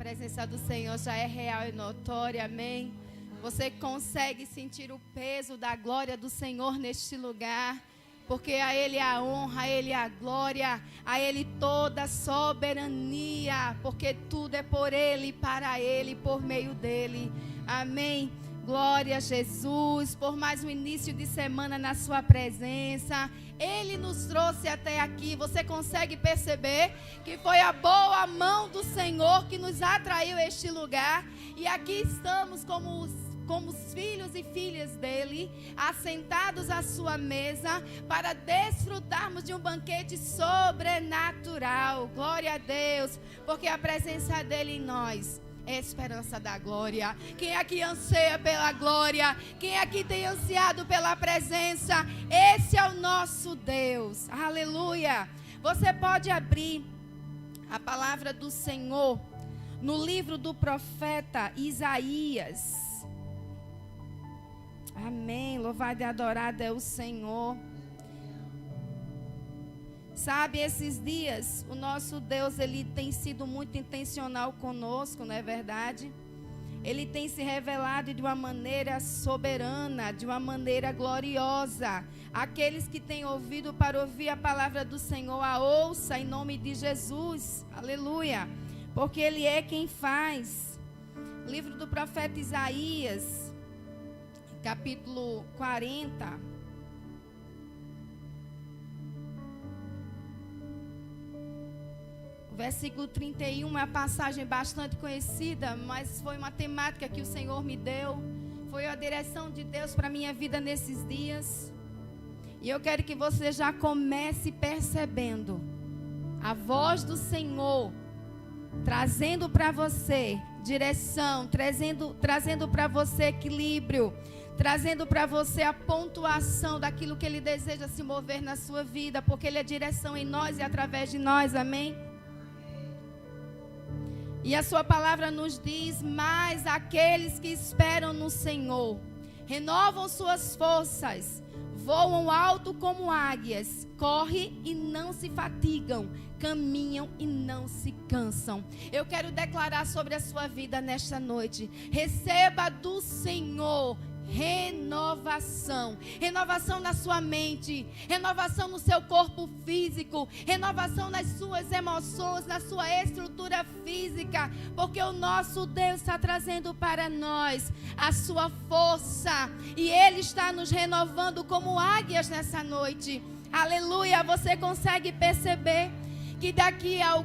presença do Senhor já é real e notória, amém? Você consegue sentir o peso da glória do Senhor neste lugar, porque a Ele a honra, a Ele a glória, a Ele toda a soberania, porque tudo é por Ele, para Ele, por meio dEle, amém? Glória a Jesus, por mais um início de semana na sua presença. Ele nos trouxe até aqui. Você consegue perceber que foi a boa mão do Senhor que nos atraiu a este lugar. E aqui estamos como os filhos e filhas dele, assentados à sua mesa, para desfrutarmos de um banquete sobrenatural. Glória a Deus, porque a presença dele em nós é a esperança da glória. Quem aqui anseia pela glória? Quem aqui tem ansiado pela presença? Esse é o nosso Deus. Aleluia. Você pode abrir a palavra do Senhor no livro do profeta Isaías. Amém. Louvado e adorado é o Senhor. Sabe, esses dias, o nosso Deus, Ele tem sido muito intencional conosco, não é verdade? Ele tem se revelado de uma maneira soberana, de uma maneira gloriosa. Aqueles que têm ouvido para ouvir a palavra do Senhor, a ouça em nome de Jesus. Aleluia. Porque Ele é quem faz. Livro do profeta Isaías, capítulo 40. O versículo 31 é uma passagem bastante conhecida, mas foi uma temática que o Senhor me deu. Foi a direção de Deus para a minha vida nesses dias. E eu quero que você já comece percebendo a voz do Senhor, trazendo para você direção, trazendo para você equilíbrio, trazendo para você a pontuação daquilo que Ele deseja se mover na sua vida, porque Ele é direção em nós e através de nós, amém? E a sua palavra nos diz: mas aqueles que esperam no Senhor renovam suas forças, voam alto como águias, correm e não se fatigam, caminham e não se cansam. Eu quero declarar sobre a sua vida nesta noite: receba do Senhor renovação, renovação na sua mente, renovação no seu corpo físico, renovação nas suas emoções, na sua estrutura física, porque o nosso Deus está trazendo para nós a sua força, e Ele está nos renovando como águias nessa noite. Aleluia. Você consegue perceber que daqui a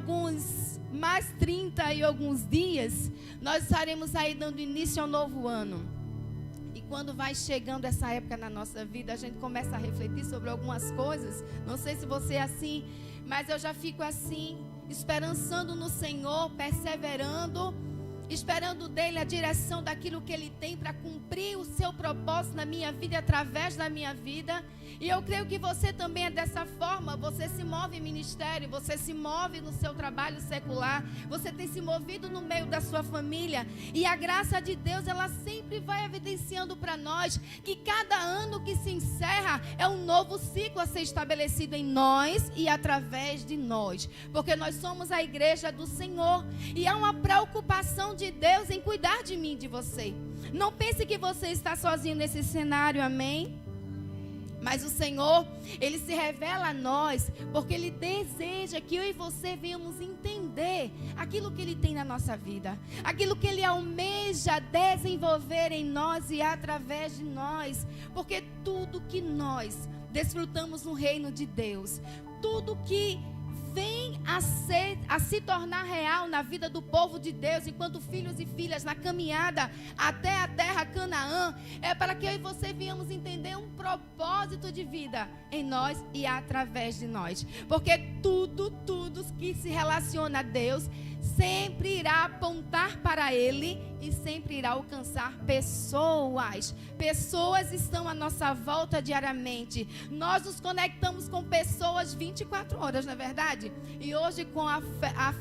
mais 30 e alguns dias, nós estaremos aí dando início ao novo ano. Quando vai chegando essa época na nossa vida, a gente começa a refletir sobre algumas coisas. Não sei se você é assim, mas eu já fico assim, esperançando no Senhor, perseverando, esperando dEle a direção daquilo que Ele tem para cumprir o seu propósito na minha vida e através da minha vida. E eu creio que você também é dessa forma. Você se move em ministério, você se move no seu trabalho secular, você tem se movido no meio da sua família, e a graça de Deus, ela sempre vai evidenciando para nós que cada ano que se encerra é um novo ciclo a ser estabelecido em nós e através de nós, porque nós somos a igreja do Senhor, e há uma preocupação de Deus em cuidar de mim e de você. Não pense que você está sozinho nesse cenário, amém? Mas o Senhor, Ele se revela a nós, porque Ele deseja que eu e você venhamos entender aquilo que Ele tem na nossa vida, aquilo que Ele almeja desenvolver em nós e através de nós, porque tudo que nós desfrutamos no reino de Deus, tudo que vem a se tornar real na vida do povo de Deus, enquanto filhos e filhas na caminhada até a terra Canaã, é para que eu e você venhamos entender um propósito de vida em nós e através de nós, porque tudo que se relaciona a Deus sempre irá apontar para Ele e sempre irá alcançar pessoas. Pessoas estão à nossa volta diariamente. Nós nos conectamos com pessoas 24 horas, não é verdade? E hoje, com a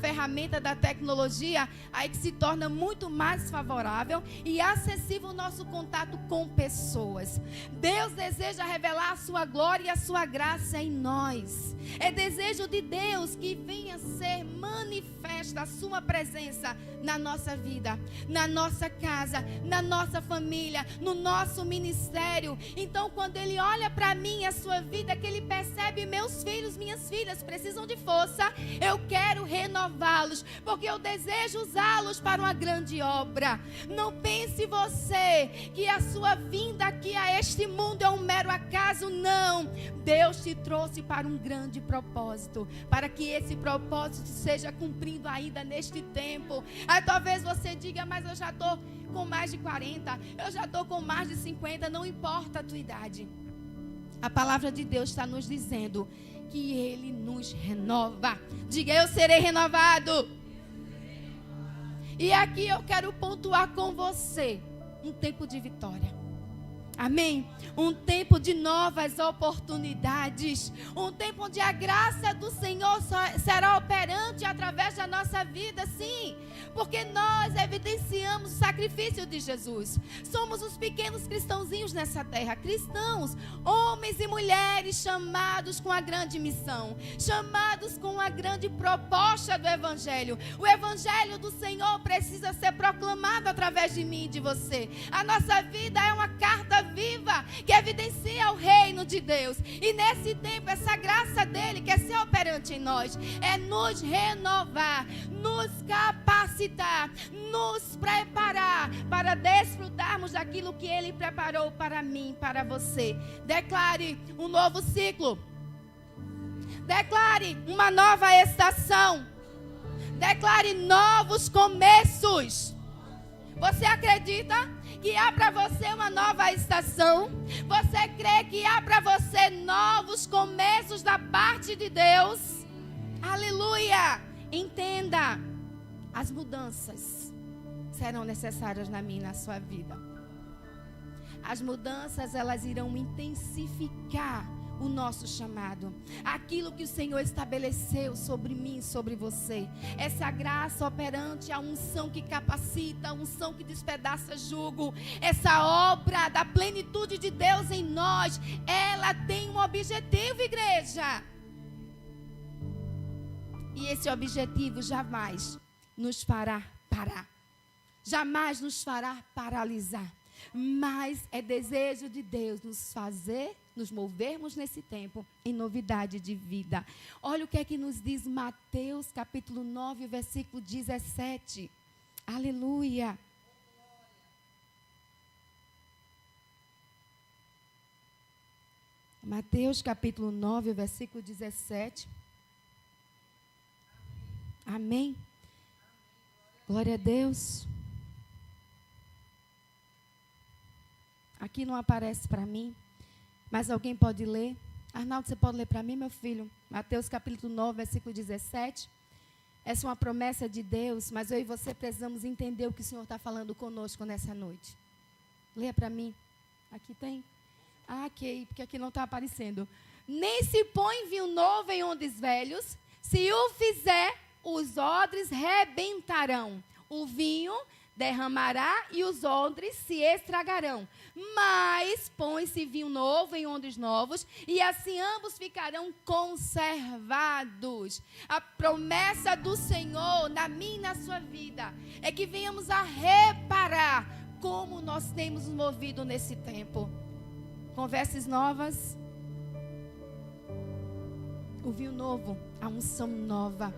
ferramenta da tecnologia, aí que se torna muito mais favorável e acessível o nosso contato com pessoas. Deus deseja revelar a sua glória e a sua graça em nós. É desejo de Deus que venha ser manifesta a sua presença na nossa vida, na nossa casa, na nossa família, no nosso ministério. Então, quando Ele olha para mim e a sua vida, que Ele percebe meus filhos, minhas filhas precisam de força, eu quero renová-los, porque eu desejo usá-los para uma grande obra. Não pense você que a sua vinda aqui a este mundo é um mero acaso, não. Deus te trouxe para um grande propósito, para que esse propósito seja cumprido ainda neste tempo. Aí talvez você diga, mas eu já estou com mais de 40, eu já estou com mais de 50, não importa a tua idade. A palavra de Deus está nos dizendo que Ele nos renova. Diga, eu serei renovado. E aqui eu quero pontuar com você um tempo de vitória. Amém? Um tempo de novas oportunidades. Um tempo onde a graça do Senhor será operante através da nossa vida, sim. Porque nós evidenciamos o sacrifício de Jesus. Somos os pequenos cristãozinhos nessa terra. Cristãos, homens e mulheres chamados com a grande missão. Chamados com a grande proposta do Evangelho. O Evangelho do Senhor precisa ser proclamado através de mim e de você. A nossa vida é uma carta viva que evidencia o reino de Deus. E nesse tempo, essa graça dele quer ser operante em nós. É nos renovar, nos capacitar, nos preparar para desfrutarmos daquilo que ele preparou para mim, para você. Declare um novo ciclo. Declare uma nova estação. Declare novos começos. Você acredita que há para você uma nova estação? Você crê que há para você novos começos da parte de Deus? Aleluia! Entenda, as mudanças serão necessárias na minha e na sua vida. As mudanças, elas irão intensificar o nosso chamado, aquilo que o Senhor estabeleceu sobre mim, sobre você, essa graça operante, a unção que capacita, a unção que despedaça jugo, essa obra da plenitude de Deus em nós, ela tem um objetivo, igreja, e esse objetivo jamais nos fará parar, jamais nos fará paralisar, mas é desejo de Deus nos movermos nesse tempo em novidade de vida. Olha o que é que nos diz Mateus capítulo 9, versículo 17. Aleluia. Mateus capítulo 9, versículo 17. Amém. Glória a Deus. Aqui não aparece para mim, mas alguém pode ler? Arnaldo, você pode ler para mim, meu filho? Mateus capítulo 9, versículo 17. Essa é uma promessa de Deus, mas eu e você precisamos entender o que o Senhor está falando conosco nessa noite. Leia para mim. Aqui tem? Ah, ok, porque aqui não está aparecendo. Nem se põe vinho novo em odres velhos, se o fizer, os odres rebentarão. O vinho derramará e os odres se estragarão. Mas põe-se vinho novo em odres novos, e assim ambos ficarão conservados. A promessa do Senhor na minha e na sua vida é que venhamos a reparar como nós temos nos movido nesse tempo. Conversas novas, o vinho novo, a unção nova.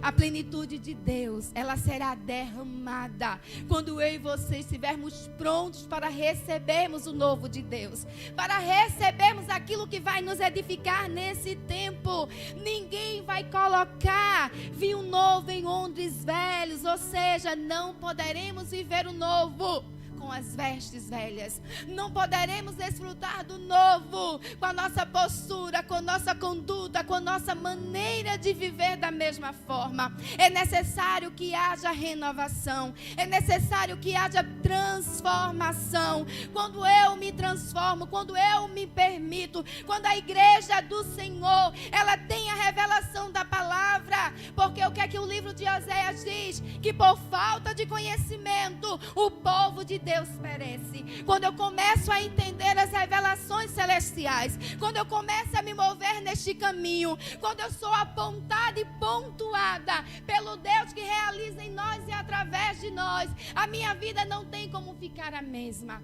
A plenitude de Deus, ela será derramada quando eu e você estivermos prontos para recebermos o novo de Deus, para recebermos aquilo que vai nos edificar nesse tempo. Ninguém vai colocar vinho novo em odres velhos, ou seja, não poderemos viver o novo com as vestes velhas. Não poderemos desfrutar do novo com a nossa postura, com a nossa conduta, com a nossa maneira de viver da mesma forma. É necessário que haja renovação. É necessário que haja transformação. Quando eu me transformo, quando eu me permito, quando a igreja do Senhor, ela tem a revelação da palavra, porque eu que é que o livro de Oséias diz? Que por falta de conhecimento, o povo de Deus perece. Quando eu começo a entender as revelações celestiais, quando eu começo a me mover neste caminho, quando eu sou apontada e pontuada pelo Deus que realiza em nós e através de nós, a minha vida não tem como ficar a mesma.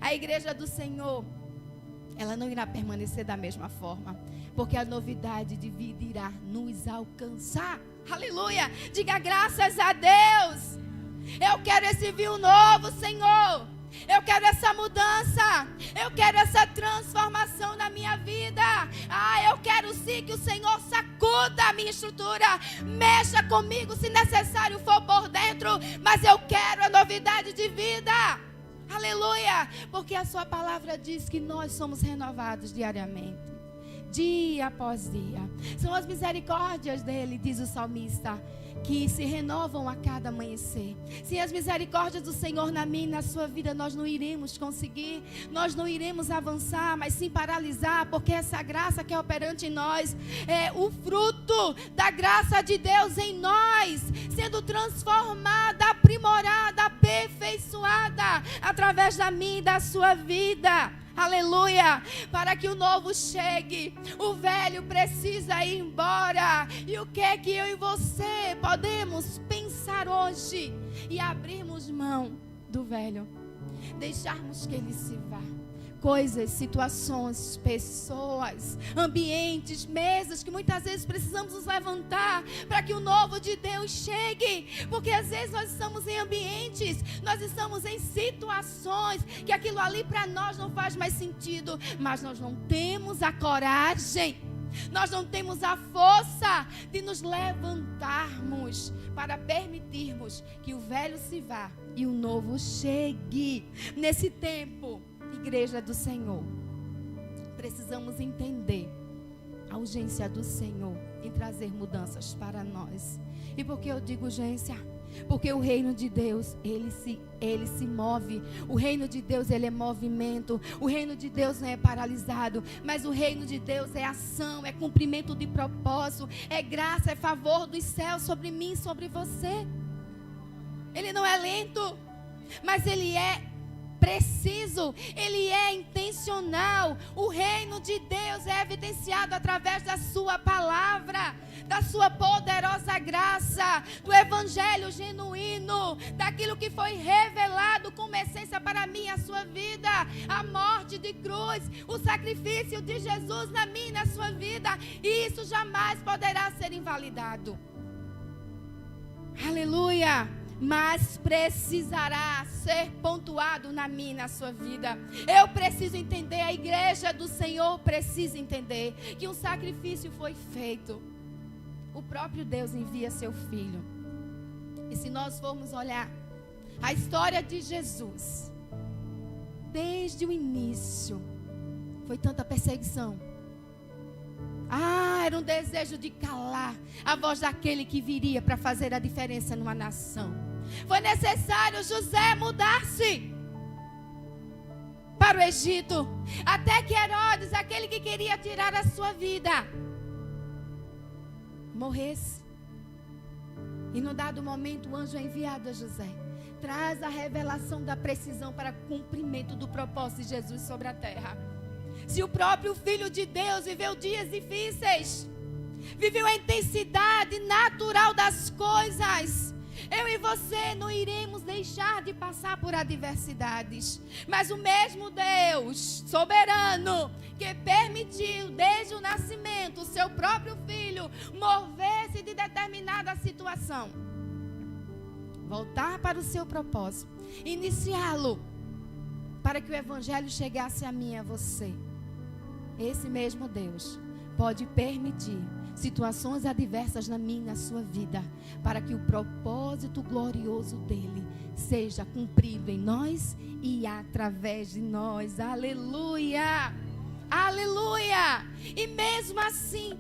A igreja do Senhor, ela não irá permanecer da mesma forma, porque a novidade de vida irá nos alcançar. Aleluia! Diga graças a Deus. Eu quero esse vinho novo, Senhor. Eu quero essa mudança. Eu quero essa transformação na minha vida. Eu quero sim que o Senhor sacuda a minha estrutura. Mexa comigo se necessário for por dentro. Mas eu quero a novidade de vida. Aleluia! Porque a sua palavra diz que nós somos renovados diariamente, dia após dia. São as misericórdias dele, diz o salmista, que se renovam a cada amanhecer. Sem as misericórdias do Senhor na minha e na sua vida, nós não iremos conseguir, nós não iremos avançar, mas sim paralisar, porque essa graça que é operante em nós é o fruto da graça de Deus em nós, sendo transformada, aprimorada, aperfeiçoada através da minha e da sua vida. Aleluia! Para que o novo chegue, o velho precisa ir embora. E o que é que eu e você podemos pensar hoje? E abrirmos mão do velho, deixarmos que ele se vá. Coisas, situações, pessoas, ambientes, mesas que muitas vezes precisamos nos levantar para que o novo de Deus chegue. Porque às vezes nós estamos em ambientes, nós estamos em situações que aquilo ali para nós não faz mais sentido, mas nós não temos a coragem, nós não temos a força de nos levantarmos para permitirmos que o velho se vá e o novo chegue. Nesse tempo, igreja do Senhor, precisamos entender a urgência do Senhor em trazer mudanças para nós. E por que eu digo urgência? Porque o reino de Deus, ele se move. O reino de Deus, ele é movimento. O reino de Deus não é paralisado, mas o reino de Deus é ação, é cumprimento de propósito, é graça, é favor dos céus sobre mim, sobre você. Ele não é lento, mas ele é preciso, ele é intencional. O reino de Deus é evidenciado através da sua palavra, da sua poderosa graça, do evangelho genuíno, daquilo que foi revelado como essência para mim e a sua vida, a morte de cruz, o sacrifício de Jesus na minha e na sua vida, e isso jamais poderá ser invalidado. Aleluia! Mas precisará ser pontuado na minha e na sua vida. Eu preciso entender, a igreja do Senhor precisa entender que um sacrifício foi feito. O próprio Deus envia seu Filho. E se nós formos olhar a história de Jesus, desde o início, foi tanta perseguição. Era um desejo de calar a voz daquele que viria para fazer a diferença numa nação. Foi necessário José mudar-se para o Egito, até que Herodes, aquele que queria tirar a sua vida, morresse. E no dado momento o anjo é enviado a José, traz a revelação da precisão para o cumprimento do propósito de Jesus sobre a terra. Se o próprio Filho de Deus viveu dias difíceis, viveu a intensidade natural das coisas, eu e você não iremos deixar de passar por adversidades. Mas o mesmo Deus soberano que permitiu desde o nascimento o seu próprio Filho mover-se de determinada situação, voltar para o seu propósito, iniciá-lo para que o evangelho chegasse a mim e a você. Esse mesmo Deus pode permitir situações adversas na minha e na sua vida, para que o propósito glorioso dele seja cumprido em nós e através de nós. Aleluia! Aleluia! E mesmo assim,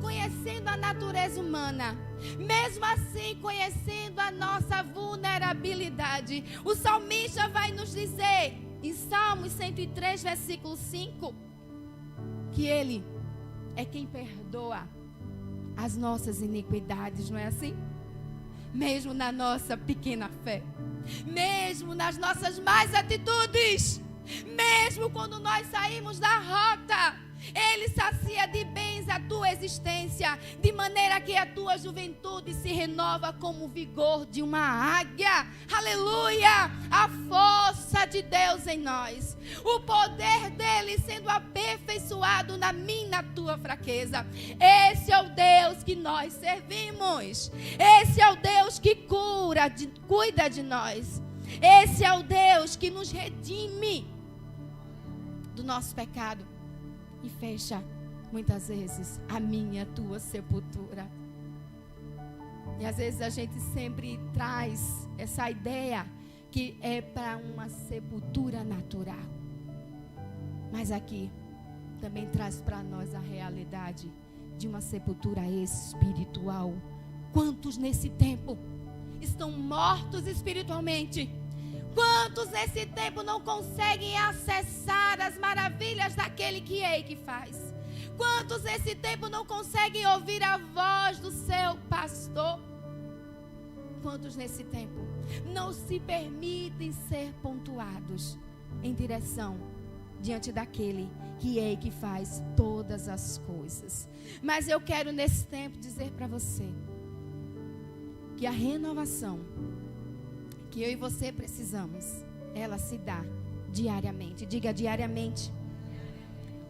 conhecendo a natureza humana, mesmo assim conhecendo a nossa vulnerabilidade, o salmista vai nos dizer em Salmos 103, versículo 5, que ele é quem perdoa as nossas iniquidades, não é assim? Mesmo na nossa pequena fé, mesmo nas nossas más atitudes, mesmo quando nós saímos da rota, Ele sacia de bens a tua existência, de maneira que a tua juventude se renova como o vigor de uma águia. Aleluia! A força de Deus em nós, o poder dele sendo aperfeiçoado na minha e na tua fraqueza. Esse é o Deus que nós servimos. Esse é o Deus que cuida de nós. Esse é o Deus que nos redime do nosso pecado e fecha, muitas vezes, a minha, a tua sepultura. E às vezes a gente sempre traz essa ideia que é para uma sepultura natural. Mas aqui também traz para nós a realidade de uma sepultura espiritual. Quantos nesse tempo estão mortos espiritualmente? Quantos nesse tempo não conseguem acessar as maravilhas daquele que é e que faz? Quantos nesse tempo não conseguem ouvir a voz do seu pastor? Quantos nesse tempo não se permitem ser pontuados em direção diante daquele que é e que faz todas as coisas? Mas eu quero nesse tempo dizer para você que a renovação que eu e você precisamos, ela se dá diariamente. Diga diariamente.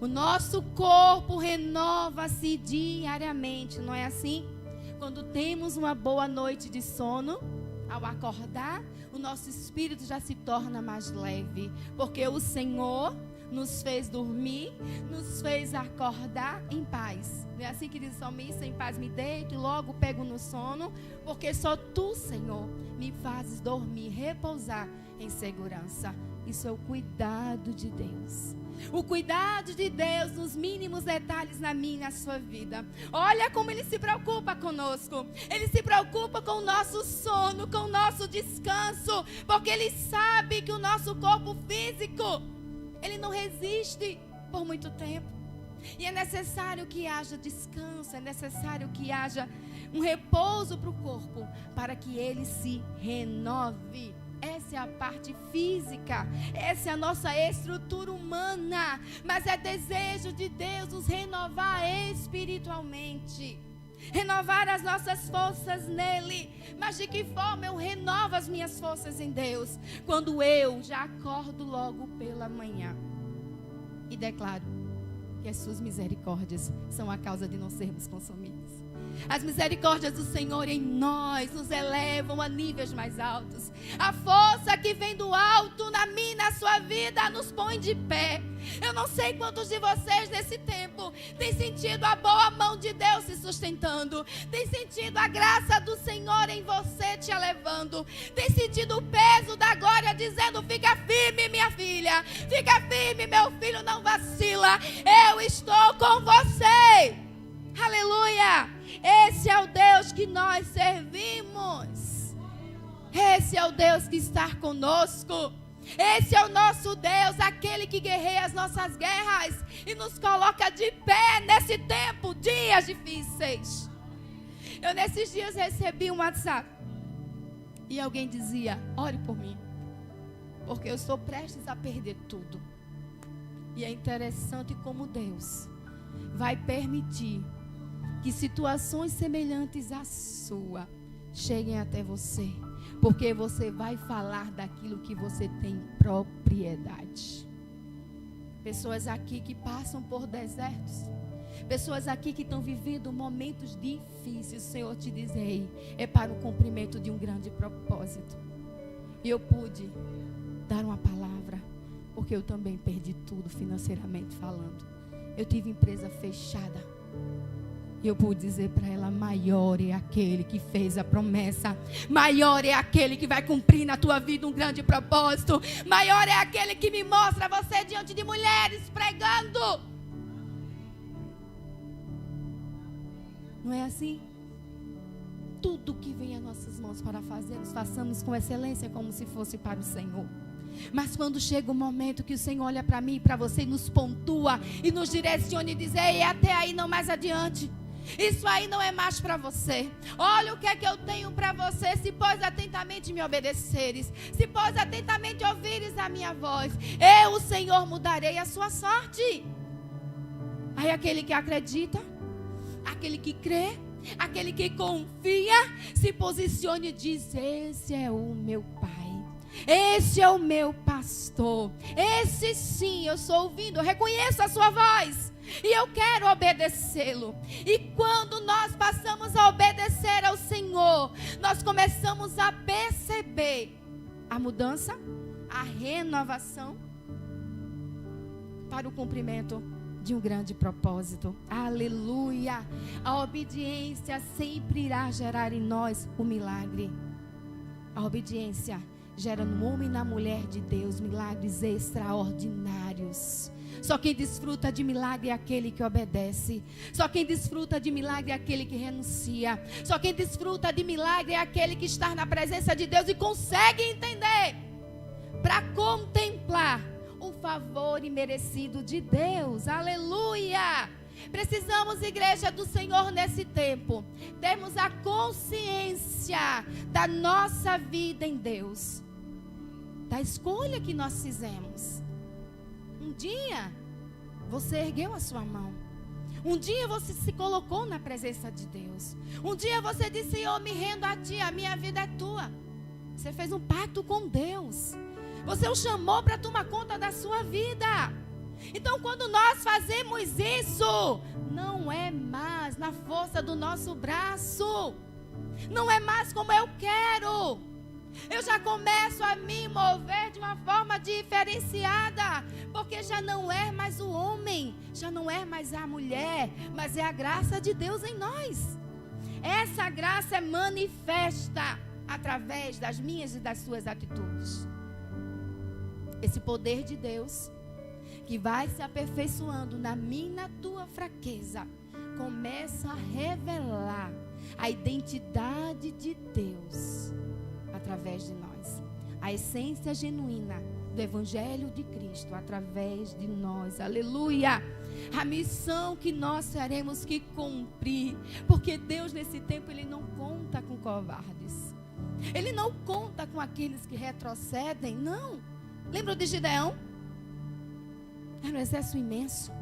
O nosso corpo renova-se diariamente, não é assim? Quando temos uma boa noite de sono, ao acordar, o nosso espírito já se torna mais leve, porque o Senhor nos fez dormir, nos fez acordar em paz. Não é assim que diz o salmista? Em paz me deito e logo pego no sono, porque só tu, Senhor, me fazes dormir, repousar em segurança. Isso é o cuidado de Deus. O cuidado de Deus nos mínimos detalhes na minha e na sua vida. Olha como Ele se preocupa conosco. Ele se preocupa com o nosso sono, com o nosso descanso, porque Ele sabe que o nosso corpo físico, ele não resiste por muito tempo. E é necessário que haja descanso, é necessário que haja um repouso para o corpo, para que ele se renove. Essa é a parte física, essa é a nossa estrutura humana. Mas é desejo de Deus nos renovar espiritualmente, renovar as nossas forças nele. Mas de que forma eu renovo as minhas forças em Deus? Quando eu já acordo logo pela manhã e declaro que as suas misericórdias são a causa de não sermos consumidos. As misericórdias do Senhor em nós nos elevam a níveis mais altos. A força que vem do alto na minha e na sua vida nos põe de pé. Eu não sei quantos de vocês nesse tempo têm sentido a boa mão de Deus se sustentando, tem sentido a graça do Senhor em você te elevando, tem sentido o peso da glória dizendo: fica firme, minha filha, fica firme, meu filho, não vacila, eu estou com você. Aleluia! Esse é o Deus que nós servimos. Esse é o Deus que está conosco. Esse é o nosso Deus, aquele que guerreia as nossas guerras e nos coloca de pé nesse tempo, dias difíceis. Eu nesses dias recebi um WhatsApp e alguém dizia: ore por mim, porque eu estou prestes a perder tudo. E é interessante como Deus vai permitir que situações semelhantes à sua cheguem até você, porque você vai falar daquilo que você tem propriedade. Pessoas aqui que passam por desertos, pessoas aqui que estão vivendo momentos difíceis, o Senhor te diz: ei, é para o cumprimento de um grande propósito. E eu pude dar uma palavra, porque eu também perdi tudo financeiramente falando. Eu tive empresa fechada. E eu pude dizer para ela: maior é aquele que fez a promessa, maior é aquele que vai cumprir na tua vida um grande propósito, maior é aquele que me mostra você diante de mulheres pregando. Não é assim? Tudo que vem às nossas mãos para fazer, nós façamos com excelência, como se fosse para o Senhor. Mas quando chega o momento que o Senhor olha para mim e para você e nos pontua e nos direciona e diz: ei, até aí, não mais adiante. Isso aí não é mais para você. Olha o que é que eu tenho para você. Se pois atentamente me obedeceres, se pois atentamente ouvires a minha voz, eu, o Senhor, mudarei a sua sorte. Aí aquele que acredita, aquele que crê, aquele que confia, se posicione e diz: esse é o meu Pai. Esse é o meu pastor. Esse sim, eu estou ouvindo, eu reconheço a sua voz. E eu quero obedecê-lo. E quando nós passamos a obedecer ao Senhor, nós começamos a perceber a mudança, a renovação para o cumprimento de um grande propósito. Aleluia! A obediência sempre irá gerar em nós o milagre. A obediência gera no homem e na mulher de Deus milagres extraordinários. Só quem desfruta de milagre é aquele que obedece. Só quem desfruta de milagre é aquele que renuncia. Só quem desfruta de milagre é aquele que está na presença de Deus e consegue entender, para contemplar o favor imerecido de Deus. Aleluia! Precisamos, igreja do Senhor, nesse tempo, termos a consciência da nossa vida em Deus, da escolha que nós fizemos. Um dia você ergueu a sua mão. Um dia você se colocou na presença de Deus. Um dia você disse: Senhor, me rendo a Ti, a minha vida é Tua. Você fez um pacto com Deus. Você o chamou para tomar conta da sua vida. Então, quando nós fazemos isso, não é mais na força do nosso braço. Não é mais como eu quero. Eu já começo a me mover de uma forma diferenciada, porque já não é mais o homem, já não é mais a mulher, mas é a graça de Deus em nós. Essa graça é manifesta através das minhas e das suas atitudes. Esse poder de Deus, que vai se aperfeiçoando na minha e na tua fraqueza, começa a revelar a identidade de Deus através de nós. A essência genuína do Evangelho de Cristo através de nós. Aleluia! A missão que nós teremos que cumprir. Porque Deus, nesse tempo, Ele não conta com covardes. Ele não conta com aqueles que retrocedem, não. Lembra de Gideão? Era um exército imenso.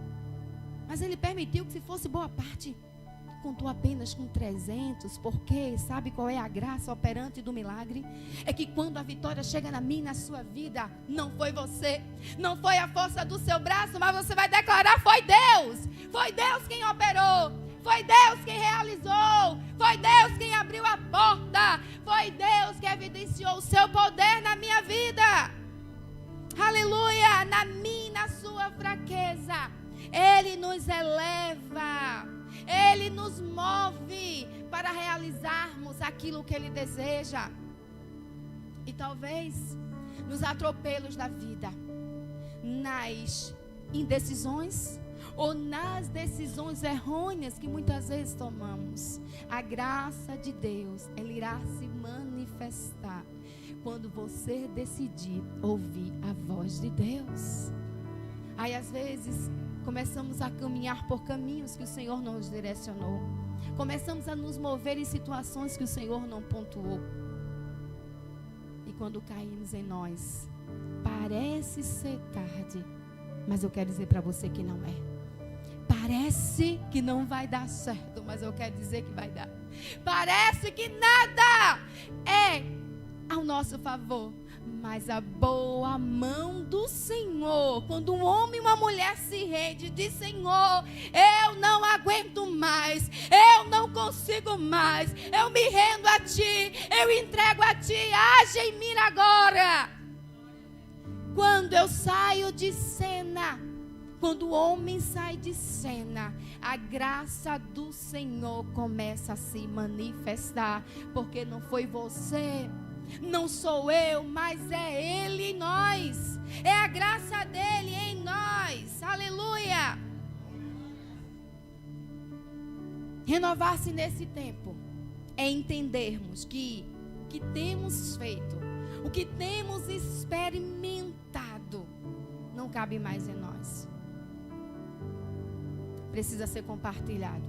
Mas ele permitiu que se fosse boa parte. Contou apenas com 300, porque sabe qual é a graça operante do milagre? É que quando a vitória chega na minha e na sua vida, não foi você, não foi a força do seu braço, mas você vai declarar: foi Deus quem operou, foi Deus quem realizou, foi Deus quem abriu a porta, foi Deus que evidenciou o seu poder na minha vida. Aleluia! Na minha e na sua fraqueza, Ele nos eleva. Ele nos move para realizarmos aquilo que Ele deseja. E talvez nos atropelos da vida, nas indecisões ou nas decisões errôneas que muitas vezes tomamos, a graça de Deus, ela irá se manifestar quando você decidir ouvir a voz de Deus. Aí às vezes começamos a caminhar por caminhos que o Senhor não nos direcionou. Começamos a nos mover em situações que o Senhor não pontuou. E quando caímos em nós, parece ser tarde, mas eu quero dizer para você que não é. Parece que não vai dar certo, mas eu quero dizer que vai dar. Parece que nada é ao nosso favor, mas a boa mão do Senhor, quando um homem e uma mulher se rende, diz: Senhor, eu não aguento mais, eu não consigo mais, eu me rendo a Ti, eu entrego a Ti, age em mim agora. Quando eu saio de cena, quando o homem sai de cena, a graça do Senhor começa a se manifestar, porque não foi você, não sou eu, mas é Ele em nós. É a graça dEle em nós. Aleluia. Renovar-se nesse tempo é entendermos que temos feito, o que temos experimentado, não cabe mais em nós. Precisa ser compartilhado.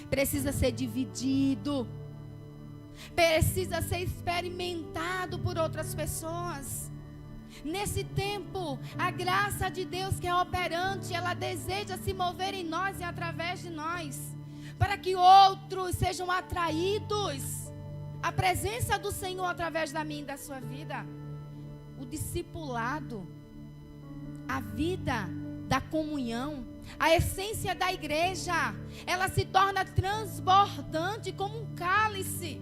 precisa ser dividido, precisa ser experimentado por outras pessoas. Nesse tempo, a graça de Deus que é operante, ela deseja se mover em nós e através de nós, para que outros sejam atraídos à presença do Senhor através da minha e da sua vida. O discipulado, a vida da comunhão, a essência da igreja, ela se torna transbordante como um cálice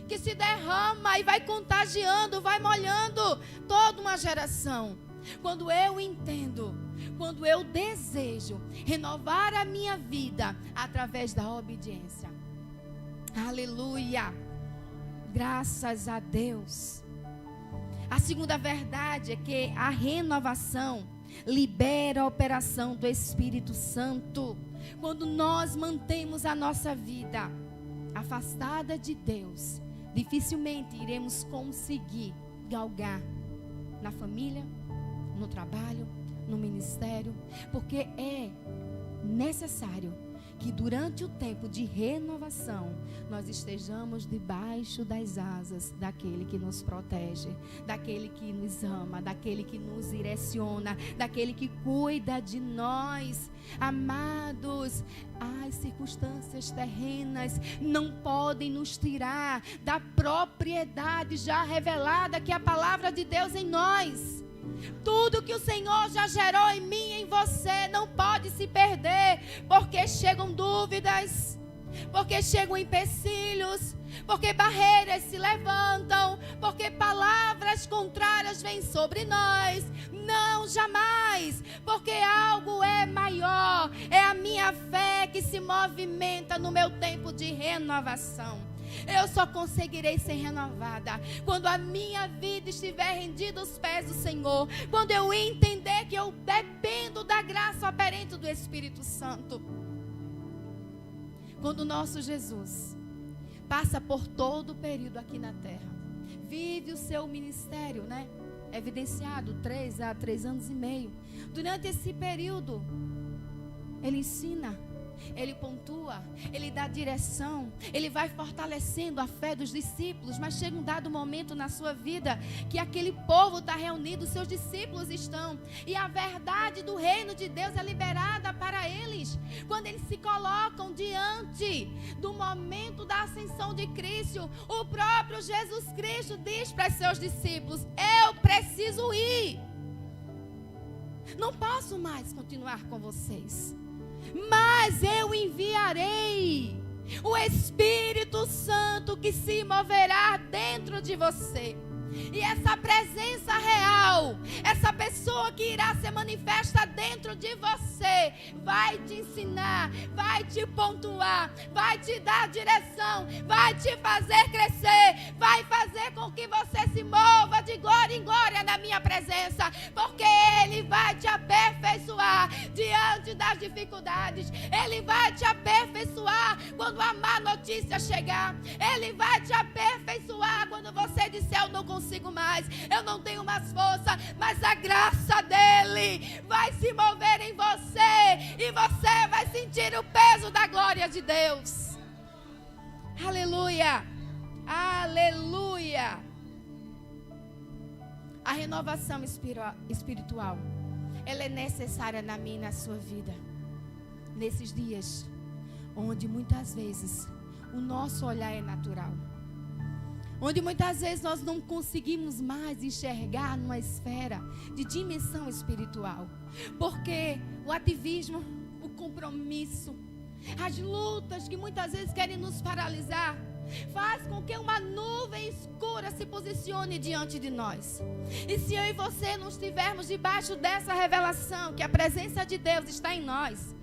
que se derrama e vai contagiando, vai molhando toda uma geração. Quando eu entendo, quando eu desejo renovar a minha vida através da obediência. Aleluia! Graças a Deus. A segunda verdade é que a renovação libera a operação do Espírito Santo. Quando nós mantemos a nossa vida afastada de Deus, dificilmente iremos conseguir galgar na família, no trabalho, no ministério, porque é necessário que durante o tempo de renovação nós estejamos debaixo das asas daquele que nos protege, daquele que nos ama, daquele que nos direciona, daquele que cuida de nós. Amados, as circunstâncias terrenas não podem nos tirar da propriedade já revelada que é a palavra de Deus em nós. Tudo que o Senhor já gerou em mim e em você não pode se perder, porque chegam dúvidas, porque chegam empecilhos, porque barreiras se levantam, porque palavras contrárias vêm sobre nós. Não, jamais, porque algo é maior, é a minha fé que se movimenta no meu tempo de renovação. Eu só conseguirei ser renovada quando a minha vida estiver rendida aos pés do Senhor, quando eu entender que eu dependo da graça operante do Espírito Santo. Quando o nosso Jesus passa por todo o período aqui na terra, vive o seu ministério, né? Evidenciado 3 a 3 anos e meio. Durante esse período, ele ensina, ele pontua, ele dá direção, ele vai fortalecendo a fé dos discípulos, mas chega um dado momento na sua vida que aquele povo está reunido, seus discípulos estão, e a verdade do reino de Deus é liberada para eles. Quando eles se colocam diante do momento da ascensão de Cristo, o próprio Jesus Cristo diz para seus discípulos: eu preciso ir, não posso mais continuar com vocês, mas eu enviarei o Espírito Santo que se moverá dentro de você. E essa presença real, essa pessoa que irá ser manifesta dentro de você, vai te ensinar, vai te pontuar, vai te dar direção, vai te fazer crescer, vai fazer com que você se mova de glória em glória na minha presença, porque Ele vai te aperfeiçoar diante das dificuldades, Ele vai te aperfeiçoar quando a má notícia chegar, Ele vai te aperfeiçoar quando você disser: eu não consigo mais, eu não tenho mais força, mas a graça dele vai se mover em você e você vai sentir o peso da glória de Deus. Aleluia, aleluia. A renovação espiritual, ela é necessária na minha e na sua vida, nesses dias onde muitas vezes o nosso olhar é natural, onde muitas vezes nós não conseguimos mais enxergar numa esfera de dimensão espiritual, porque o ativismo, o compromisso, as lutas que muitas vezes querem nos paralisar, faz com que uma nuvem escura se posicione diante de nós. E se eu e você não estivermos debaixo dessa revelação, que a presença de Deus está em nós,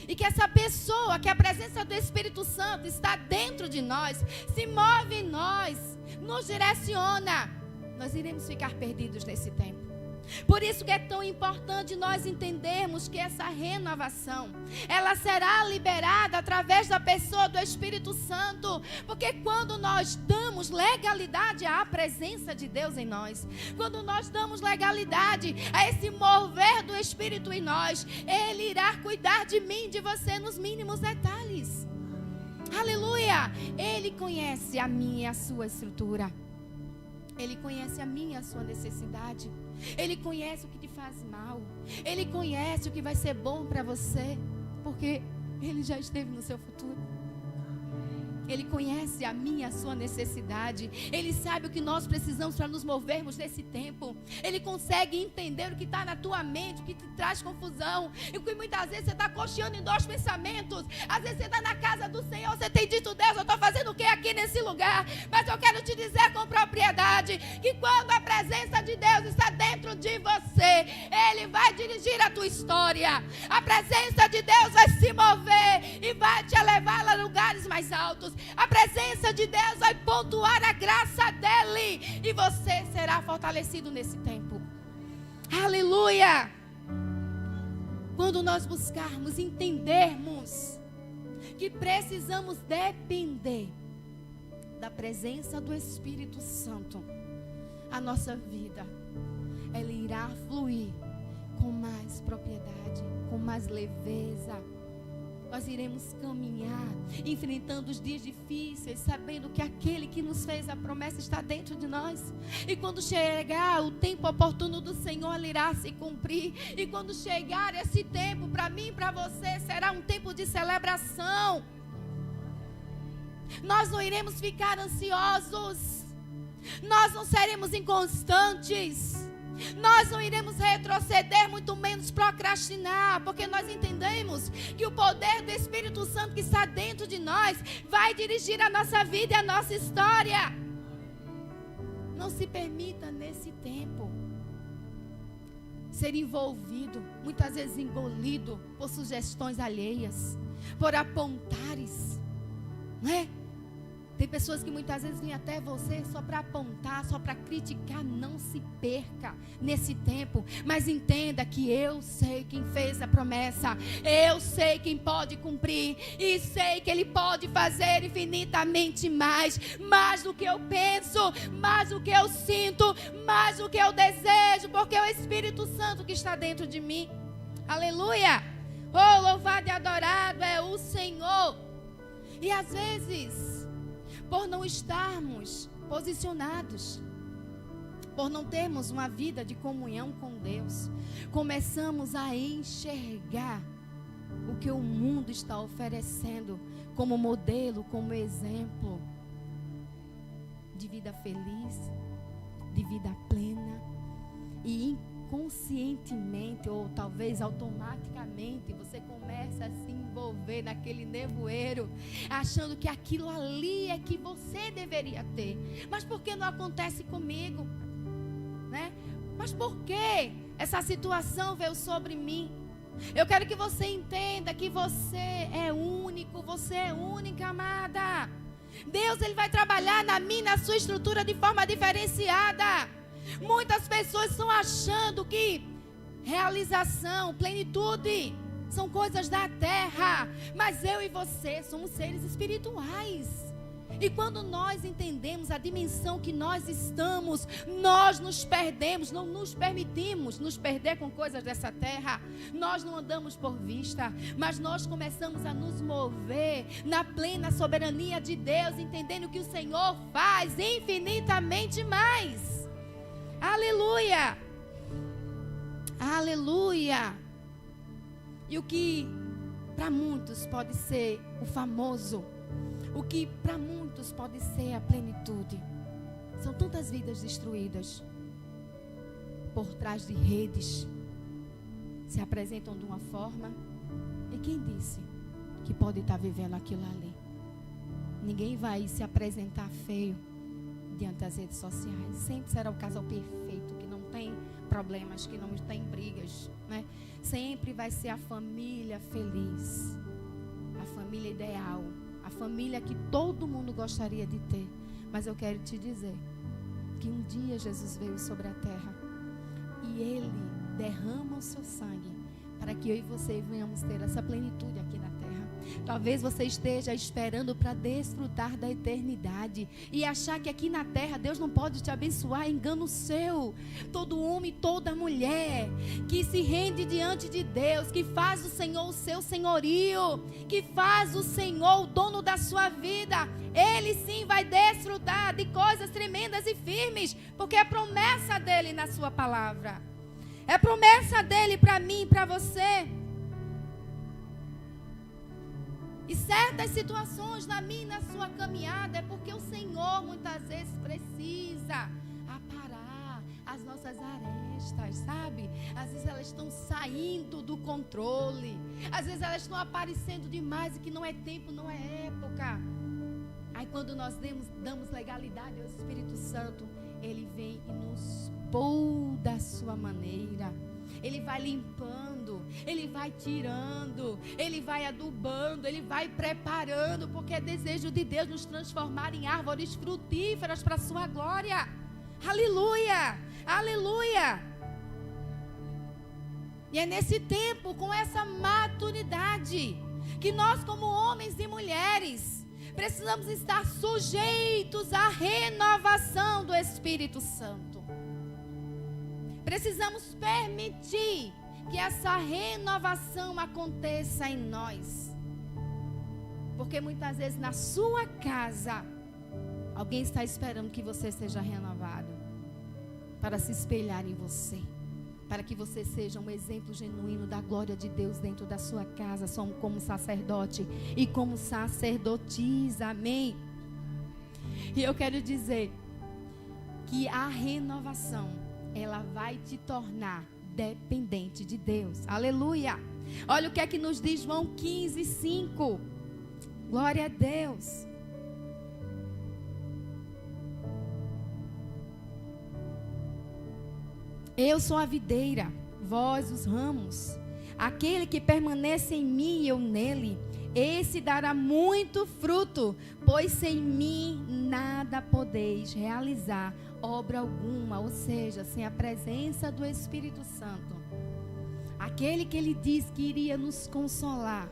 e que essa pessoa, que a presença do Espírito Santo está dentro de nós, se move em nós, nos direciona, nós iremos ficar perdidos nesse tempo. Por isso que é tão importante nós entendermos que essa renovação, ela será liberada através da pessoa do Espírito Santo, porque quando nós damos legalidade à presença de Deus em nós, quando nós damos legalidade a esse mover do Espírito em nós, Ele irá cuidar de mim, de você nos mínimos detalhes. Ele conhece a minha e a sua estrutura. Ele conhece a minha e a sua necessidade. Ele conhece o que te faz mal. Ele conhece o que vai ser bom para você, porque Ele já esteve no seu futuro. Ele conhece a minha e a sua necessidade. Ele sabe o que nós precisamos para nos movermos nesse tempo. Ele consegue entender o que está na tua mente, o que te traz confusão. E que muitas vezes você está cocheando em dois pensamentos. Às vezes você está na casa do Senhor, você tem dito: Deus, eu estou fazendo o que aqui nesse lugar? Mas eu quero te dizer com propriedade que quando a presença de Deus está dentro de você, Ele vai dirigir a tua história. A presença de Deus vai se mover e vai te levar a lugares mais altos. A presença de Deus vai pontuar a graça dEle e você será fortalecido nesse tempo. Aleluia! Quando nós buscarmos, entendermos que precisamos depender da presença do Espírito Santo, a nossa vida, ela irá fluir com mais propriedade, com mais leveza. Nós iremos caminhar, enfrentando os dias difíceis, sabendo que aquele que nos fez a promessa está dentro de nós. E quando chegar o tempo oportuno do Senhor, ele irá se cumprir. E quando chegar esse tempo, para mim e para você, será um tempo de celebração. Nós não iremos ficar ansiosos. Nós não seremos inconstantes. Nós não iremos retroceder, muito menos procrastinar, porque nós entendemos que o poder do Espírito Santo que está dentro de nós vai dirigir a nossa vida e a nossa história. Não se permita nesse tempo ser envolvido, muitas vezes engolido por sugestões alheias, por apontares, não é? Tem pessoas que muitas vezes vêm até você só para apontar, só para criticar. Não se perca nesse tempo, mas entenda que eu sei quem fez a promessa, eu sei quem pode cumprir, e sei que Ele pode fazer infinitamente mais do que eu penso, mais do que eu sinto, mais do que eu desejo, porque é o Espírito Santo que está dentro de mim. Aleluia! Oh, louvado e adorado é o Senhor. E às vezes, por não estarmos posicionados, por não termos uma vida de comunhão com Deus, começamos a enxergar o que o mundo está oferecendo como modelo, como exemplo de vida feliz, de vida plena, e inconscientemente ou talvez automaticamente você começa a se envolver naquele nevoeiro, achando que aquilo ali é que você deveria ter. Mas por que não acontece comigo? Né? Mas por que essa situação veio sobre mim? Eu quero que você entenda que você é único, você é única, amada. Deus, Ele vai trabalhar na minha, na sua estrutura de forma diferenciada. Muitas pessoas estão achando que realização, plenitude são coisas da terra, mas eu e você somos seres espirituais. E quando nós entendemos a dimensão que nós estamos, nós nos perdemos, não nos permitimos nos perder com coisas dessa terra. Nós não andamos por vista, mas nós começamos a nos mover na plena soberania de Deus, entendendo que o Senhor faz infinitamente mais. Aleluia! Aleluia! E o que para muitos pode ser o famoso, o que para muitos pode ser a plenitude, são tantas vidas destruídas por trás de redes, se apresentam de uma forma, e quem disse que pode estar vivendo aquilo ali? Ninguém vai se apresentar feio diante das redes sociais. Sempre será o casal perfeito, que não tem problemas, que não tem brigas, né? Sempre vai ser a família feliz, a família ideal, a família que todo mundo gostaria de ter. Mas eu quero te dizer que um dia Jesus veio sobre a terra e Ele derrama o seu sangue para que eu e você venhamos ter essa plenitude aqui na terra. Talvez você esteja esperando para desfrutar da eternidade e achar que aqui na terra Deus não pode te abençoar. Engano seu. Todo homem, toda mulher que se rende diante de Deus, que faz o Senhor o seu senhorio, que faz o Senhor o dono da sua vida, ele sim vai desfrutar de coisas tremendas e firmes, porque é promessa dele na sua palavra. É promessa dele para mim e para você. E certas situações na minha e na sua caminhada é porque o Senhor muitas vezes precisa aparar as nossas arestas, sabe? Às vezes elas estão saindo do controle. Às vezes elas estão aparecendo demais e que não é tempo, não é época. Aí quando nós damos legalidade ao Espírito Santo, ele vem e nos molda da sua maneira. Ele vai limpando, ele vai tirando, ele vai adubando, ele vai preparando, porque é desejo de Deus nos transformar em árvores frutíferas para a sua glória. Aleluia, aleluia. E é nesse tempo, com essa maturidade, que nós como homens e mulheres precisamos estar sujeitos à renovação do Espírito Santo. Precisamos permitir que essa renovação aconteça em nós. Porque muitas vezes na sua casa, alguém está esperando que você seja renovado, para se espelhar em você, para que você seja um exemplo genuíno da glória de Deus dentro da sua casa, como sacerdote e como sacerdotisa, amém? E eu quero dizer que a renovação, ela vai te tornar dependente de Deus. Aleluia. Olha o que é que nos diz João 15:5. Glória a Deus. Eu sou a videira, vós os ramos. Aquele que permanece em mim e eu nele, esse dará muito fruto, pois sem mim nada podeis realizar obra alguma, ou seja, sem a presença do Espírito Santo. Aquele que ele diz que iria nos consolar,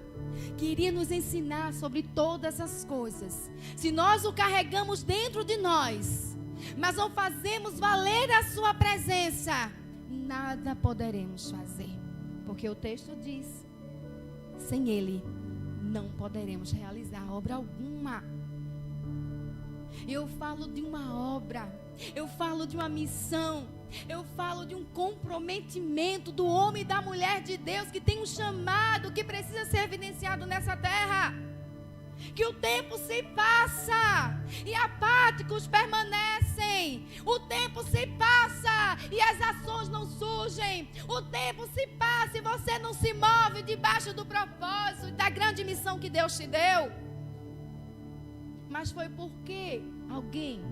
que iria nos ensinar sobre todas as coisas. Se nós o carregamos dentro de nós, mas não fazemos valer a sua presença, nada poderemos fazer. Porque o texto diz, sem ele não poderemos realizar obra alguma. Eu falo de uma obra, eu falo de uma missão, eu falo de um comprometimento do homem e da mulher de Deus que tem um chamado que precisa ser evidenciado nessa terra. Que o tempo se passa e apáticos permanecem. O tempo se passa e as ações não surgem. O tempo se passa e você não se move debaixo do propósito e da grande missão que Deus te deu. Mas foi porque alguém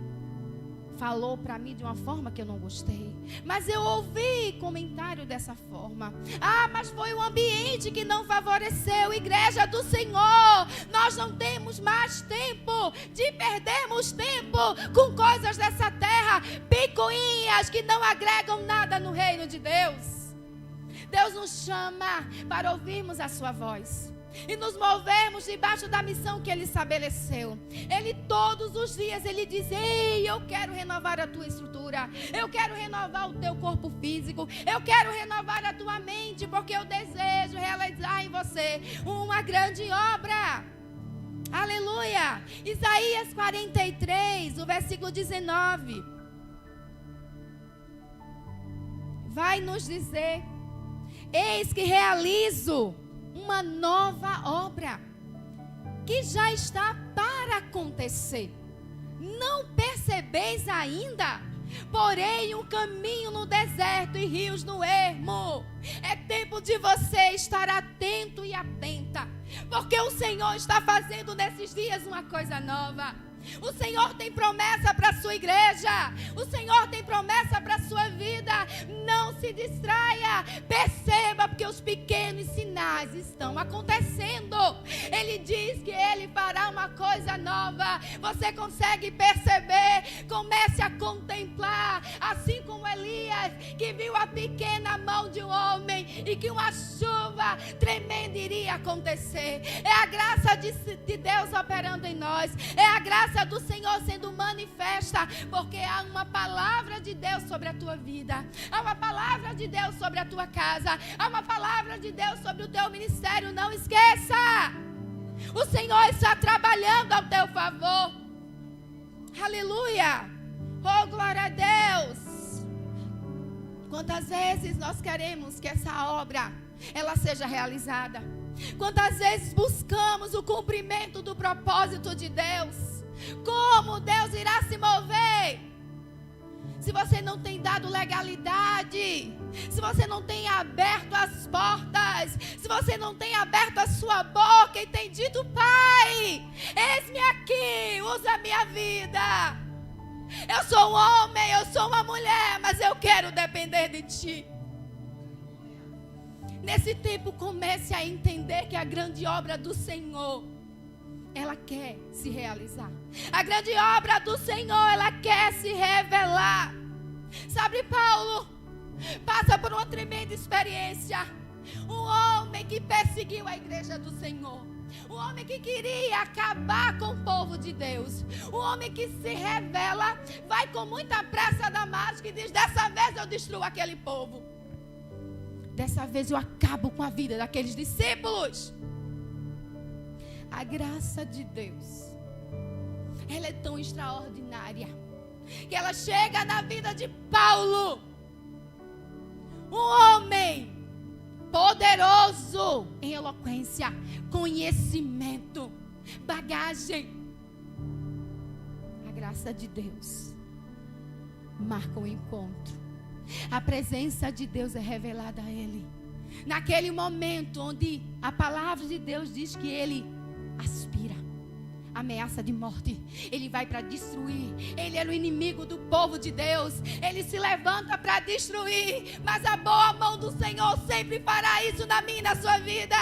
falou para mim de uma forma que eu não gostei. Mas eu ouvi comentário dessa forma. Ah, mas foi o ambiente que não favoreceu. Igreja do Senhor, nós não temos mais tempo de perdermos tempo com coisas dessa terra, picuinhas que não agregam nada no reino de Deus. Deus nos chama para ouvirmos a sua voz e nos movermos debaixo da missão que Ele estabeleceu. Ele todos os dias, Ele diz, ei, eu quero renovar a tua estrutura, eu quero renovar o teu corpo físico, eu quero renovar a tua mente, porque eu desejo realizar em você uma grande obra. Aleluia. Isaías 43, o versículo 19 vai nos dizer, eis que realizo uma nova obra que já está para acontecer. Não percebeis ainda? Porém, um caminho no deserto e rios no ermo. É tempo de você estar atento e atenta, porque o Senhor está fazendo nesses dias uma coisa nova. O Senhor tem promessa para a sua igreja. O Senhor tem promessa para a sua vida. Não se distraia. Perceba, porque os pequenos sinais estão acontecendo. Ele diz que Ele fará uma coisa nova. Você consegue perceber? Comece a contemplar. Assim como Elias, que viu a pequena mão de um homem e que uma chuva tremenda iria acontecer. É a graça de Deus operando em nós. É a graça do Senhor sendo manifesta, porque há uma palavra de Deus sobre a tua vida. Há uma palavra de Deus sobre a tua casa. Há uma palavra de Deus sobre o teu ministério. Não esqueça. O Senhor está trabalhando ao teu favor. Aleluia. Oh, glória a Deus. Quantas vezes nós queremos que essa obra ela seja realizada? Quantas vezes buscamos o cumprimento do propósito de Deus? Como Deus irá se mover? Se você não tem dado legalidade, se você não tem aberto as portas, se você não tem aberto a sua boca e tem dito: Pai, eis-me aqui, usa a minha vida. Eu sou um homem, eu sou uma mulher, mas eu quero depender de Ti. Nesse tempo, comece a entender que a grande obra do Senhor, ela quer se realizar. A grande obra do Senhor, ela quer se revelar. Sabe, Paulo passa por uma tremenda experiência. Um homem que perseguiu a igreja do Senhor. Um homem que queria acabar com o povo de Deus. Um homem que se revela, vai com muita pressa a Damasco e diz: dessa vez eu destruo aquele povo. Dessa vez eu acabo com a vida daqueles discípulos. A graça de Deus, ela é tão extraordinária, que ela chega na vida de Paulo. Um homem poderoso em eloquência, conhecimento, bagagem. A graça de Deus marca o encontro. A presença de Deus é revelada a ele. Naquele momento onde a palavra de Deus diz que ele aspira ameaça de morte, ele vai para destruir. Ele era o inimigo do povo de Deus. Ele se levanta para destruir, mas a boa mão do Senhor sempre fará isso na minha e na sua vida.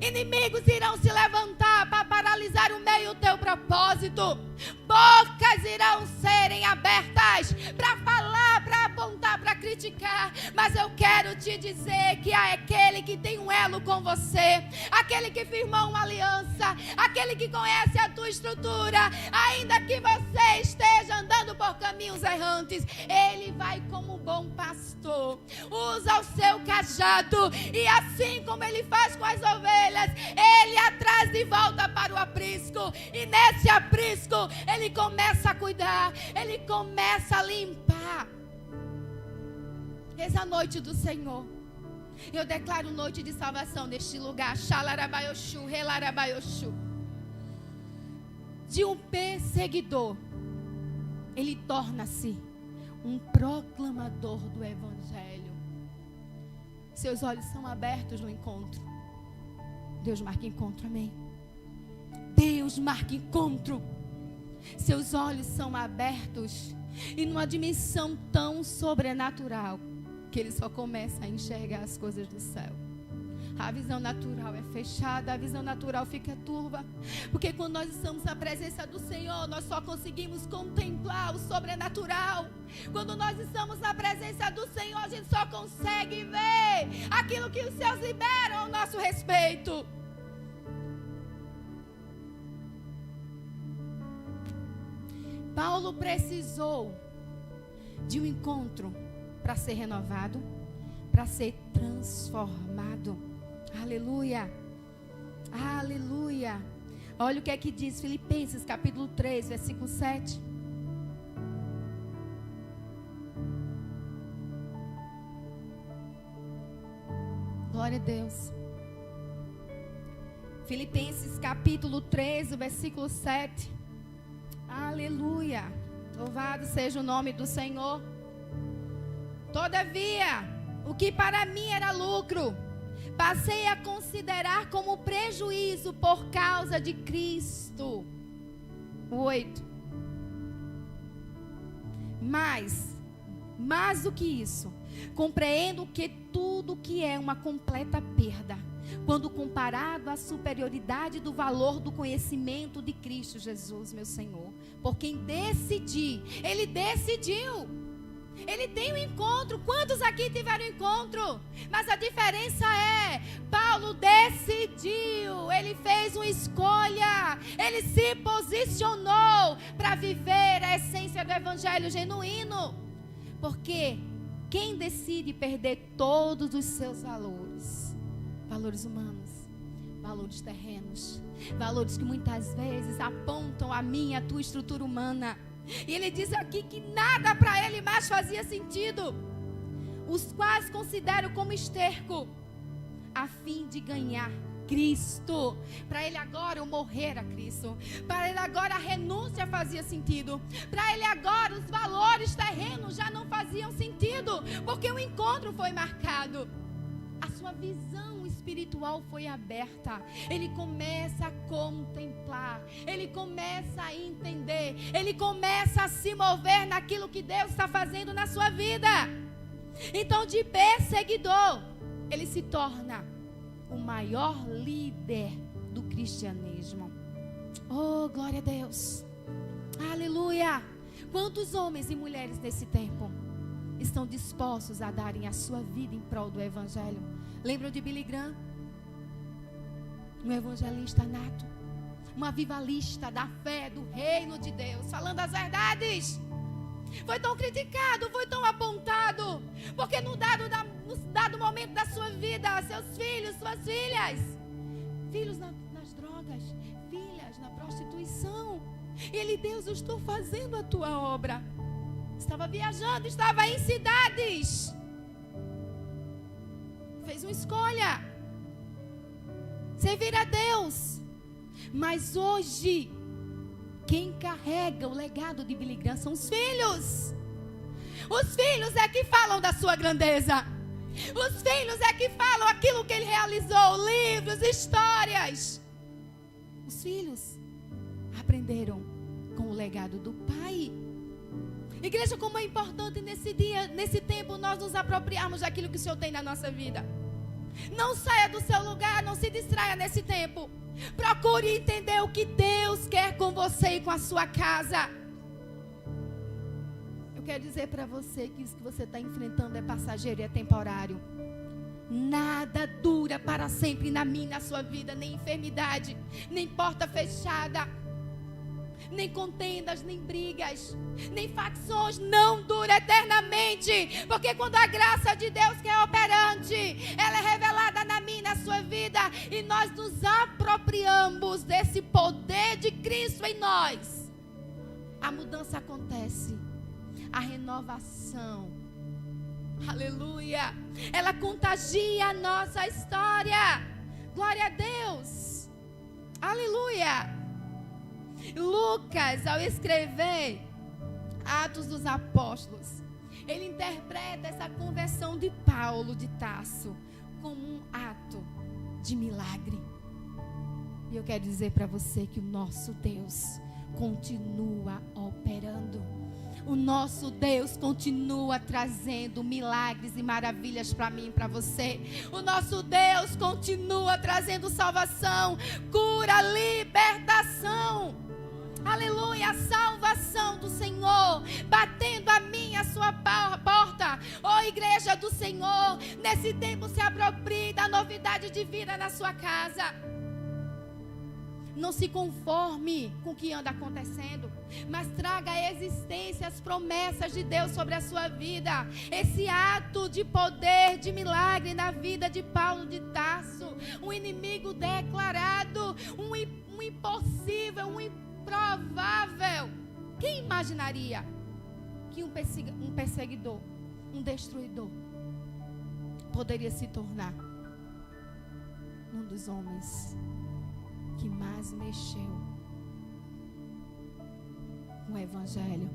Inimigos irão se levantar para paralisar o meio do teu propósito. Bocas irão serem abertas para falar, para apontar, para criticar. Mas eu quero te dizer que há aquele que tem um elo com você, aquele que firmou uma aliança, aquele que conhece a tua estrutura. Ainda que você esteja andando por caminhos errantes, ele vai como um bom pastor, usa o seu cajado, e assim como ele faz com as ovelhas, ele atrás de volta para o aprisco. E nesse aprisco ele começa a cuidar, ele começa a limpar. Essa noite do Senhor, eu declaro noite de salvação neste lugar. Xalarabayoshu, relarabayoshu. De um perseguidor, ele torna-se um proclamador do Evangelho. Seus olhos são abertos no encontro. Deus marca encontro, amém? Deus marca encontro. Seus olhos são abertos e numa dimensão tão sobrenatural que ele só começa a enxergar as coisas do céu. A visão natural é fechada, a visão natural fica turva, porque quando nós estamos na presença do Senhor, nós só conseguimos contemplar o sobrenatural. Quando nós estamos na presença do Senhor, a gente só consegue ver aquilo que os céus liberam ao nosso respeito. Paulo precisou de um encontro para ser renovado, para ser transformado. Aleluia, aleluia. Olha o que é que diz Filipenses capítulo 3, versículo 7. Glória a Deus. Filipenses capítulo 3, versículo 7. Aleluia. Louvado seja o nome do Senhor. Todavia, o que para mim era lucro, passei a considerar como prejuízo por causa de Cristo. 8. Mais do que isso, compreendo que tudo que é uma completa perda, quando comparado à superioridade do valor do conhecimento de Cristo Jesus, meu Senhor, por quem decidi, Ele decidiu Ele tem um encontro. Quantos aqui tiveram encontro? Mas a diferença é, Paulo decidiu, ele fez uma escolha, ele se posicionou para viver a essência do evangelho genuíno. Porque quem decide perder todos os seus valores, valores humanos, valores terrenos, valores que muitas vezes apontam a minha, a tua estrutura humana, e ele diz aqui que nada para ele mais fazia sentido, os quais considero como esterco, a fim de ganhar Cristo. Para ele agora o morrer a Cristo, para ele agora a renúncia fazia sentido, para ele agora os valores terrenos já não faziam sentido, porque o encontro foi marcado, a sua visão espiritual foi aberta, ele começa a contemplar, ele começa a entender, ele começa a se mover naquilo que Deus está fazendo na sua vida. Então, de perseguidor, ele se torna o maior líder do cristianismo. Oh, glória a Deus, aleluia. Quantos homens e mulheres nesse tempo estão dispostos a darem a sua vida em prol do evangelho? Lembram de Billy Graham? Um evangelista nato, um avivalista da fé, do reino de Deus, falando as verdades. Foi tão criticado, foi tão apontado, porque no dado momento da sua vida, seus filhos, suas filhas, filhos nas drogas, filhas na prostituição, e ele: Deus, eu estou fazendo a tua obra. Estava viajando, estava em cidades, fez uma escolha, servir a Deus. Mas hoje, quem carrega o legado de Billy Graham são os filhos. Os filhos é que falam da sua grandeza. Os filhos é que falam aquilo que ele realizou, livros, histórias. Os filhos aprenderam com o legado do pai. Igreja, como é importante nesse dia, nesse tempo, nós nos apropriarmos daquilo que o Senhor tem na nossa vida. Não saia do seu lugar, não se distraia nesse tempo. Procure entender o que Deus quer com você e com a sua casa. Eu quero dizer para você que isso que você está enfrentando é passageiro e é temporário. Nada dura para sempre na minha e na sua vida, nem enfermidade, nem porta fechada, nem contendas, nem brigas, nem facções, não dura eternamente, porque quando a graça de Deus que é operante, ela é revelada na minha e na sua vida, e nós nos apropriamos desse poder de Cristo em nós, a mudança acontece, a renovação, aleluia, ela contagia a nossa história. Glória a Deus, aleluia. Lucas, ao escrever Atos dos Apóstolos, ele interpreta essa conversão de Paulo de Tarso como um ato de milagre. E eu quero dizer para você que o nosso Deus continua operando. O nosso Deus continua trazendo milagres e maravilhas para mim e para você. O nosso Deus continua trazendo salvação, cura, libertação. Aleluia, a salvação do Senhor batendo a minha, a sua porta. Oh, igreja do Senhor, nesse tempo se aproprie da novidade de vida na sua casa. Não se conforme com o que anda acontecendo, mas traga à existência as promessas de Deus sobre a sua vida. Esse ato de poder, de milagre na vida de Paulo de Tarso, um inimigo declarado, um impossível, um improvável. Quem imaginaria que um perseguidor, um destruidor, poderia se tornar um dos homens que mais mexeu com o evangelho,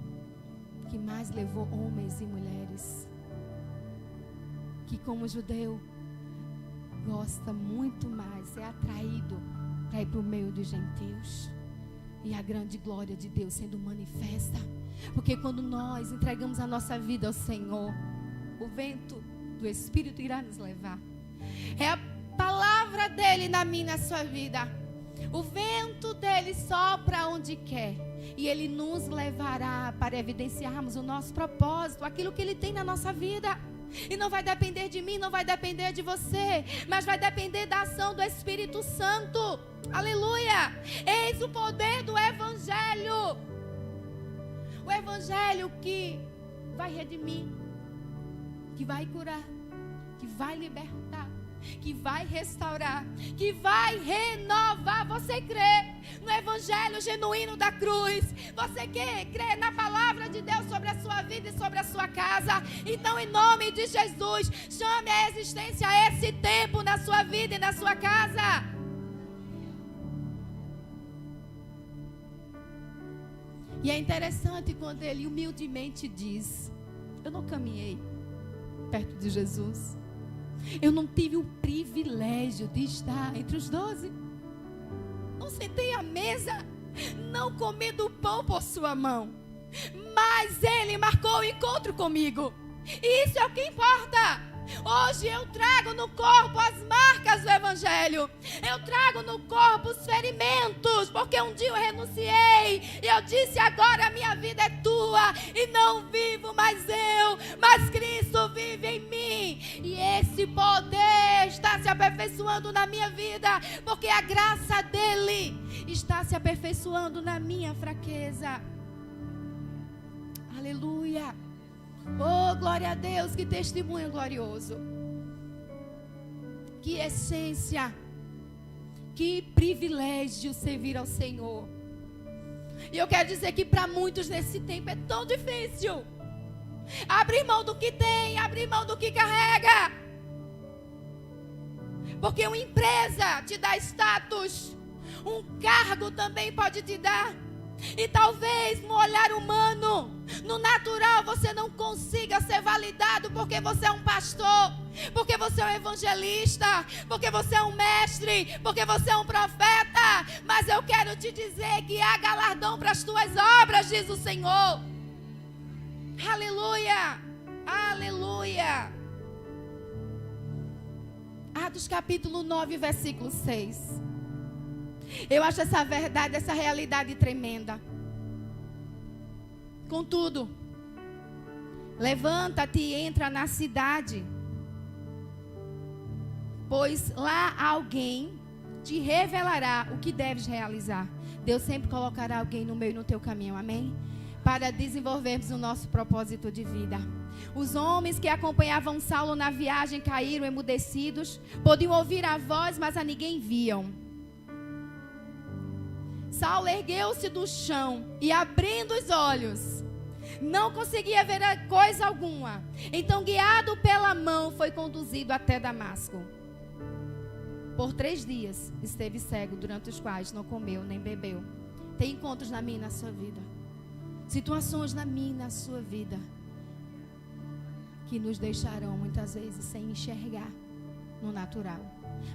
que mais levou homens e mulheres, que como judeu gosta muito mais, é atraído para ir para o meio dos gentios, e a grande glória de Deus sendo manifesta, porque quando nós entregamos a nossa vida ao Senhor, o vento do Espírito irá nos levar, é a palavra dele na minha e na sua vida. O vento dele sopra onde quer. E ele nos levará para evidenciarmos o nosso propósito, aquilo que ele tem na nossa vida. E não vai depender de mim, não vai depender de você, mas vai depender da ação do Espírito Santo. Aleluia! Eis o poder do Evangelho. O Evangelho que vai redimir, que vai curar, que vai libertar, que vai restaurar, que vai renovar. Você crê no Evangelho genuíno da cruz? Você crê na palavra de Deus sobre a sua vida e sobre a sua casa? Então, em nome de Jesus, chame a existência esse tempo na sua vida e na sua casa. E é interessante quando ele humildemente diz: eu não caminhei perto de Jesus. Eu não tive o privilégio de estar entre os 12. Não sentei à mesa, não comi do pão por sua mão. Mas ele marcou o encontro comigo. E isso é o que importa. Hoje eu trago no corpo as marcas do Evangelho. Eu trago no corpo os ferimentos, porque um dia eu renunciei e eu disse: agora a minha vida é tua, e não vivo mais eu, mas Cristo vive em mim. E esse poder está se aperfeiçoando na minha vida, porque a graça dele está se aperfeiçoando na minha fraqueza. Aleluia. Oh, glória a Deus, que testemunho glorioso. Que essência, que privilégio servir ao Senhor. E eu quero dizer que para muitos nesse tempo é tão difícil abrir mão do que tem, abrir mão do que carrega. Porque uma empresa te dá status, um cargo também pode te dar. E talvez no olhar humano, no natural, você não consiga ser validado porque você é um pastor, porque você é um evangelista, porque você é um mestre, porque você é um profeta. Mas eu quero te dizer que há galardão para as tuas obras, diz o Senhor. Aleluia, aleluia. Atos capítulo 9, versículo 6. Eu acho essa verdade, essa realidade tremenda. Contudo, levanta-te e entra na cidade, pois lá alguém te revelará o que deves realizar. Deus sempre colocará alguém no meio e no teu caminho, amém? Para desenvolvermos o nosso propósito de vida. Os homens que acompanhavam Saulo na viagem caíram emudecidos, podiam ouvir a voz, mas a ninguém viam. Saulo ergueu-se do chão e, abrindo os olhos, não conseguia ver coisa alguma. Então, guiado pela mão, foi conduzido até Damasco. Por 3 dias esteve cego, durante os quais não comeu nem bebeu. Tem encontros na minha e na sua vida, situações na minha e na sua vida, que nos deixarão muitas vezes sem enxergar no natural,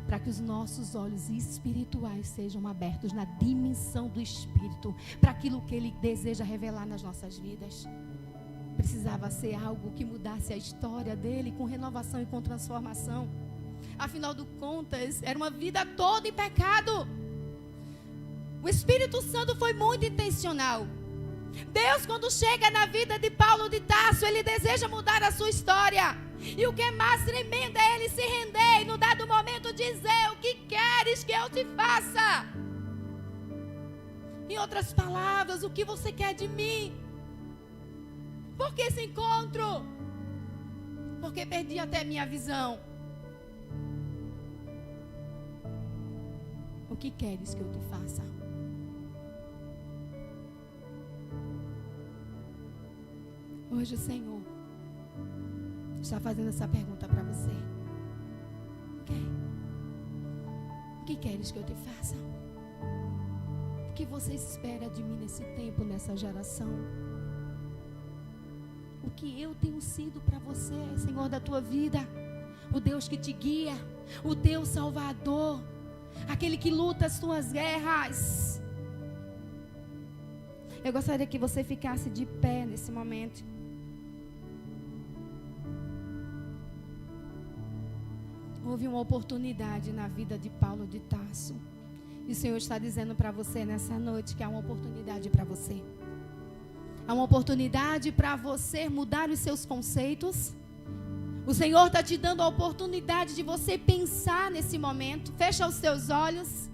para que os nossos olhos espirituais sejam abertos na dimensão do Espírito, para aquilo que Ele deseja revelar nas nossas vidas. Precisava ser algo que mudasse a história dele, com renovação e com transformação. Afinal de contas, era uma vida toda em pecado. O Espírito Santo foi muito intencional. Deus, quando chega na vida de Paulo de Tarso, Ele deseja mudar a sua história. E o que é mais tremendo é Ele se render e, no dado momento, dizer: o que queres que eu te faça? Em outras palavras, o que você quer de mim? Por que esse encontro? Porque perdi até minha visão. O que queres que eu te faça? Hoje o Senhor está fazendo essa pergunta para você. O que queres que eu te faça? O que você espera de mim nesse tempo, nessa geração? O que eu tenho sido para você, Senhor, da tua vida? O Deus que te guia, o teu Salvador, aquele que luta as tuas guerras. Eu gostaria que você ficasse de pé nesse momento. Houve uma oportunidade na vida de Paulo de Tarso. E o Senhor está dizendo para você nessa noite que há uma oportunidade para você. Há uma oportunidade para você mudar os seus conceitos. O Senhor está te dando a oportunidade de você pensar nesse momento. Fecha os seus olhos.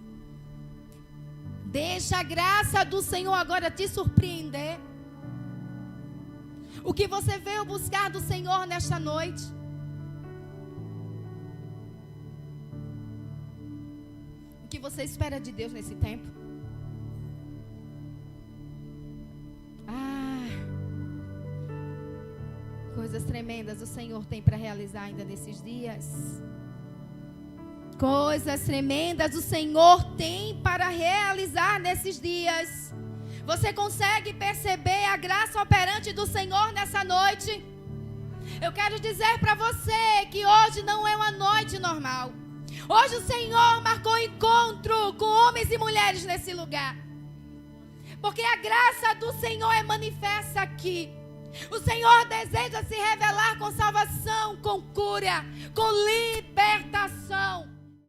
Deixa a graça do Senhor agora te surpreender. O que você veio buscar do Senhor nesta noite? O que você espera de Deus nesse tempo? Coisas tremendas o Senhor tem para realizar ainda nesses dias. Coisas tremendas o Senhor tem para realizar nesses dias. Você consegue perceber a graça operante do Senhor nessa noite? Eu quero dizer para você que hoje não é uma noite normal. Hoje o Senhor marcou encontro com homens e mulheres nesse lugar. Porque a graça do Senhor é manifesta aqui. O Senhor deseja se revelar com salvação, com cura, com libertação.